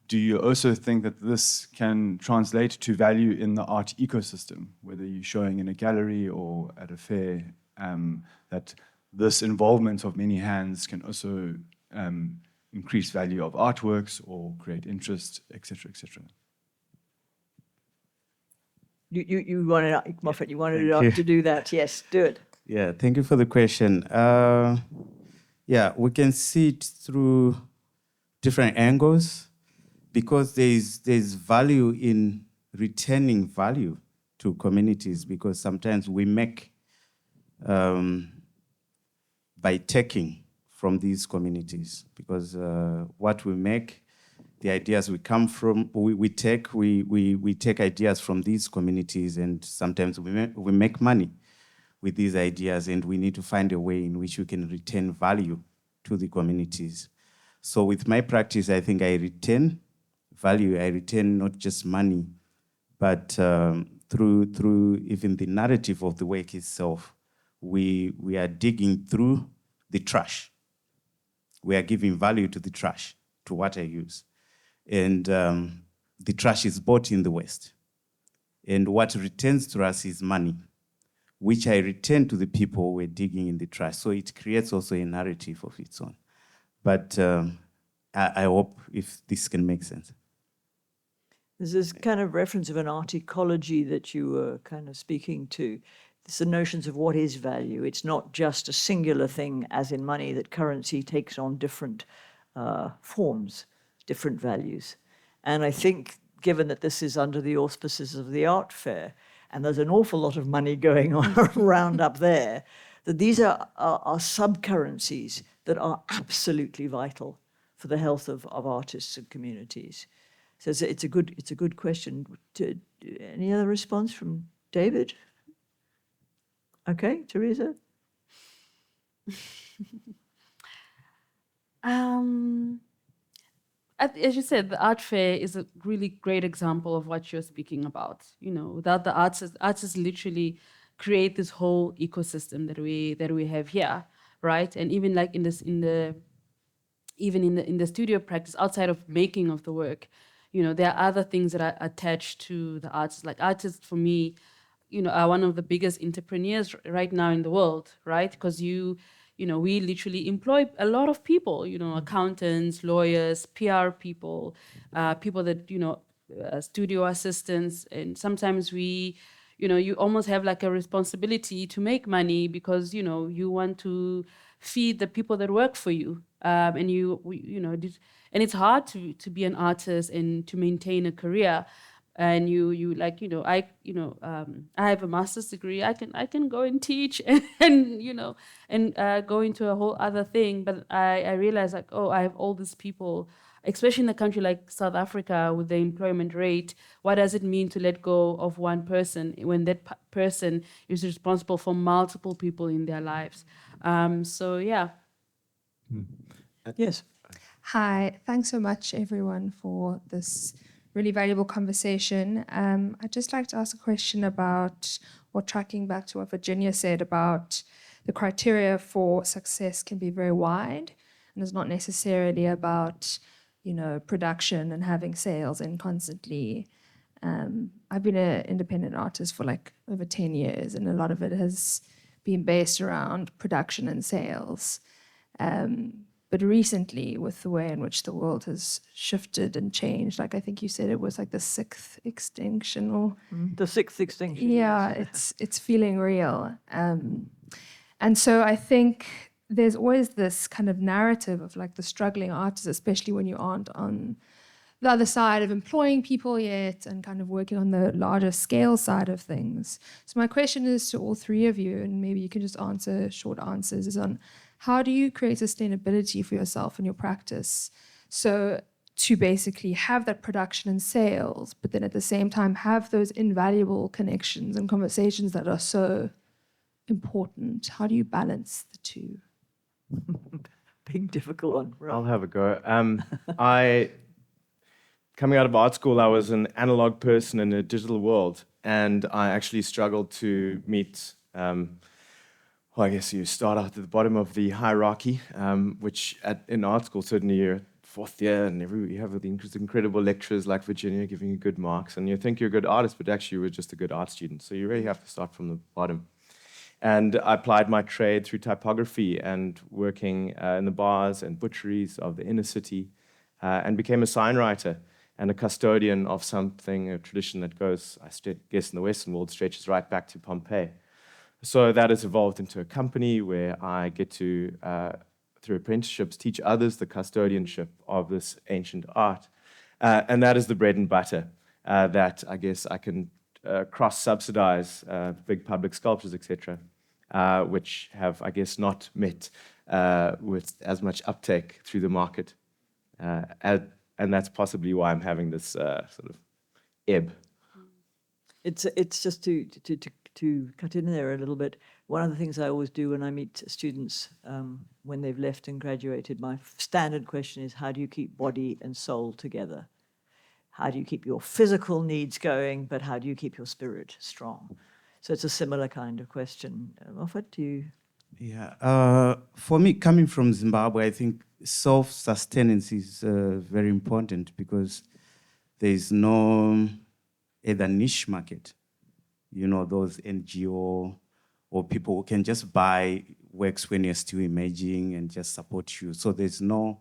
do you also think that this can translate to value in the art ecosystem, whether you're showing in a gallery or at a fair? That this involvement of many hands can also increase value of artworks or create interest, etc., etc.
You wanted, Moffat, you wanted to do that. Yes, do it.
Yeah, thank you for the question. We can see it through different angles. because there's value in returning value to communities, because sometimes we make by taking from these communities, because what we make, the ideas we come from, we take ideas from these communities, and sometimes we make money with these ideas, and we need to find a way in which we can return value to the communities. So with my practice, I think I return value. I return not just money, but through even the narrative of the work itself, we are digging through the trash. We are giving value to the trash, to what I use. And the trash is bought in the West. And what returns to us is money, which I return to the people who were digging in the trash. So it creates also a narrative of its own. But I hope if this can make sense.
There's this kind of reference of an art ecology that you were kind of speaking to. It's the notions of what is value. It's not just a singular thing, as in money, that currency takes on different forms, different values. And I think, given that this is under the auspices of the art fair, and there's an awful lot of money going on around up there, that these are sub-currencies that are absolutely vital for the health of artists and communities. So it's a good question. Any other response from David? Okay, Teresa?
As you said, the art fair is a really great example of what you're speaking about. You know, without the artists literally create this whole ecosystem that we have here, right? And even like in the studio practice, outside of making of the work, you know, there are other things that are attached to the artists. Like artists, for me, you know, are one of the biggest entrepreneurs right now in the world, right? Because we literally employ a lot of people, you know, accountants, lawyers, PR people, people that, you know, studio assistants. And sometimes you almost have like a responsibility to make money because, you know, you want to feed the people that work for you. And it's hard to be an artist and to maintain a career. And I have a master's degree. I can go and teach and go into a whole other thing. But I realized like, I have all these people, especially in a country like South Africa with the employment rate. What does it mean to let go of one person when that person is responsible for multiple people in their lives? So yeah.
Yes.
Hi, thanks so much everyone for this really valuable conversation. I'd just like to ask a question about, or tracking back to what Virginia said about the criteria for success can be very wide, and it's not necessarily about, you know, production and having sales and constantly. I've been an independent artist for like over 10 years, and a lot of it has been based around production and sales. But recently, with the way in which the world has shifted and changed, like I think you said it was like the sixth extinction, or
The sixth extinction.
yeah, it's feeling real. And so I think there's always this kind of narrative of like the struggling artist, especially when you aren't on the other side of employing people yet and kind of working on the larger scale side of things. So my question is to all three of you, and maybe you can just answer short answers, is on how do you create sustainability for yourself and your practice? So to basically have that production and sales, but then at the same time have those invaluable connections and conversations that are so important. How do you balance the two?
Big, difficult one. Right.
I'll have a go. Coming out of art school, I was an analog person in a digital world, and I actually struggled to meet. I guess you start out at the bottom of the hierarchy, which in art school, certainly you're fourth year, and you have these incredible lecturers like Virginia giving you good marks, and you think you're a good artist, but actually you were just a good art student. So you really have to start from the bottom. And I applied my trade through typography and working in the bars and butcheries of the inner city, and became a sign writer and a custodian of something, a tradition that goes, I guess, in the Western world, stretches right back to Pompeii. So that has evolved into a company where I get to, through apprenticeships, teach others the custodianship of this ancient art. And that is the bread and butter that I guess I can cross-subsidize big public sculptures, etc., which have, I guess, not met with as much uptake through the market. And that's possibly why I'm having this sort of ebb.
It's just to cut in there a little bit. One of the things I always do when I meet students when they've left and graduated, my standard question is, how do you keep body and soul together? How do you keep your physical needs going, but how do you keep your spirit strong? So it's a similar kind of question. Moffat, do you?
Yeah, for me, coming from Zimbabwe, I think self-sustenance is very important because there is no either niche market, you know, those NGO or people who can just buy works when you're still emerging and just support you. So there's no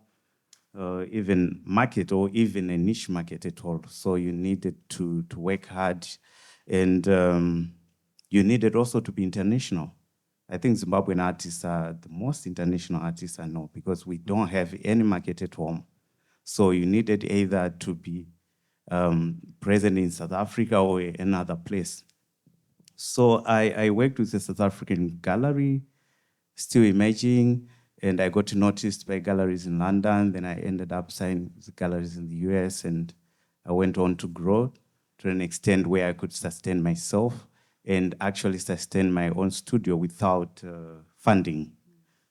even market or even a niche market at all. So you needed to work hard, and you needed also to be international. I think Zimbabwean artists are the most international artists I know because we don't have any market at home. So you needed either to be present in South Africa or another place. So I worked with a South African gallery, still emerging, and I got noticed by galleries in London. Then I ended up signing with galleries in the US, and I went on to grow to an extent where I could sustain myself and actually sustain my own studio without funding,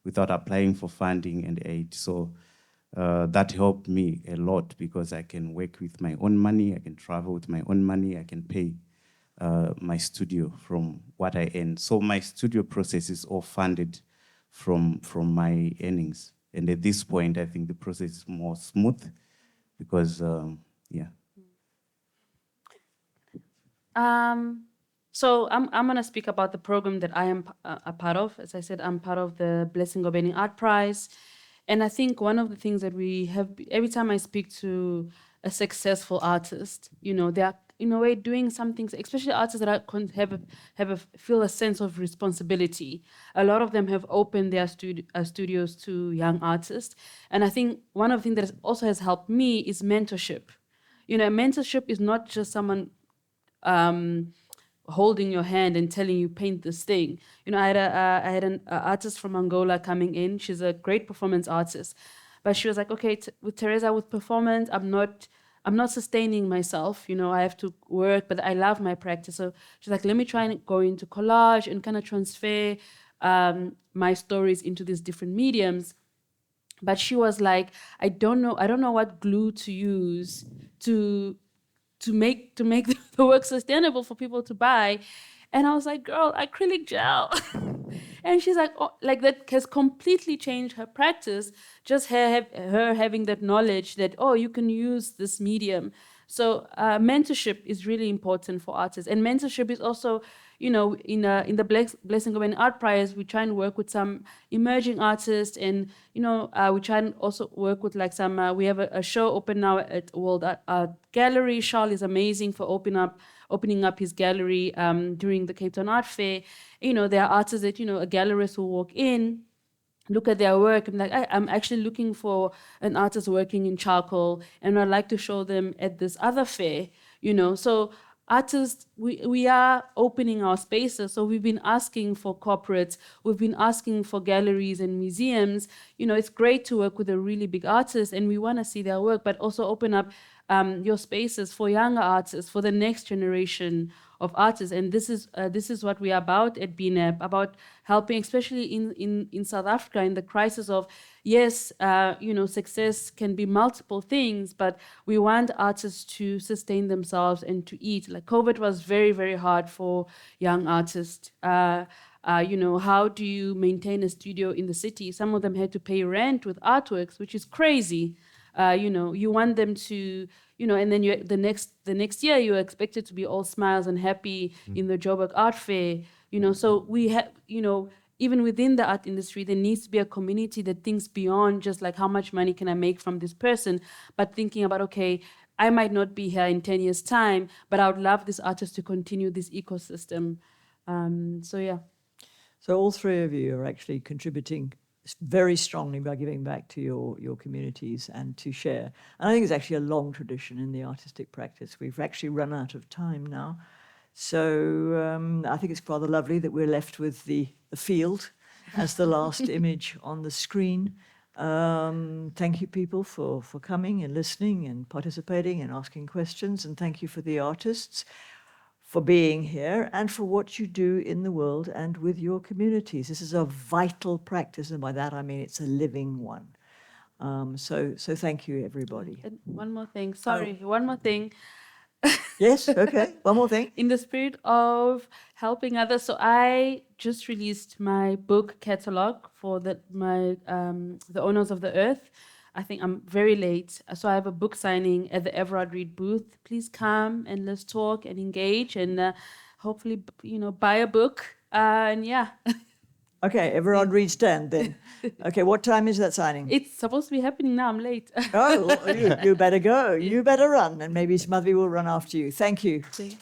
without applying for funding and aid. So that helped me a lot because I can work with my own money, I can travel with my own money, I can pay my studio from what I earn. So my studio process is all funded from my earnings. And at this point, I think the process is more smooth because, yeah.
So I'm going to speak about the program that I am a part of. As I said, I'm part of the Blessing Ngobeni Art Prize. And I think one of the things that we have, every time I speak to a successful artist, you know, they are in a way doing some things, especially artists that feel a sense of responsibility. A lot of them have opened their studios to young artists. And I think one of the things that also has helped me is mentorship. You know, mentorship is not just someone holding your hand and telling you paint this thing. You know, I had an artist from Angola coming in. She's a great performance artist, but she was like, okay, with Teresa, with performance, I'm not sustaining myself. You know, I have to work, but I love my practice. So she's like, let me try and go into collage and kind of transfer my stories into these different mediums. But she was like, I don't know what glue to use to make the work sustainable for people to buy. And I was like, girl, acrylic gel. And she's like, oh, like that has completely changed her practice, just her having that knowledge that, oh, you can use this medium. So mentorship is really important for artists. And mentorship is also, you know, in the Blessing Ngobeni Art Prize, we try and work with some emerging artists, and, you know, we try and also work with like some, we have a show open now at World Art Gallery. Charles is amazing for opening up his gallery during the Cape Town Art Fair. You know, there are artists that, you know, a gallerist will walk in, look at their work, and like, I'm actually looking for an artist working in charcoal, and I'd like to show them at this other fair, you know. So artists, we are opening our spaces. So we've been asking for corporates, we've been asking for galleries and museums. You know, it's great to work with a really big artist, and we want to see their work, but also open up your spaces for younger artists, for the next generation of artists. And this is what we are about at BNEP, about helping, especially in South Africa, in the crisis of, yes, you know, success can be multiple things, but we want artists to sustain themselves and to eat. Like COVID was very, very hard for young artists. You know, how do you maintain a studio in the city? Some of them had to pay rent with artworks, which is crazy. You know, you want them to, you know, and then the next year you're expected to be all smiles and happy in the Joburg Art Fair, you know. So we have, you know, even within the art industry, there needs to be a community that thinks beyond just like how much money can I make from this person, but thinking about, okay, I might not be here in 10 years' time, but I would love this artist to continue this ecosystem. So yeah.
So all three of you are actually contributing very strongly by giving back to your communities and to share. And I think it's actually a long tradition in the artistic practice. We've actually run out of time now. So I think it's rather lovely that we're left with the field as the last image on the screen. Thank you, people, for coming and listening and participating and asking questions. And thank you for the artists for being here and for what you do in the world and with your communities. This is a vital practice, and by that I mean it's a living one. So thank you, everybody.
And one more thing, sorry, one more thing.
Yes, okay, one more thing.
In the spirit of helping others, so I just released my book catalog for the owners of the earth. I think I'm very late, so I have a book signing at the Everard Reed booth. Please come and let's talk and engage, and hopefully, buy a book. And yeah.
Okay, Everard Reed stand then. Okay, what time is that signing?
It's supposed to be happening now. I'm late.
Oh, you better go. You better run, and maybe Smothy will run after you. Thank you.
Thanks.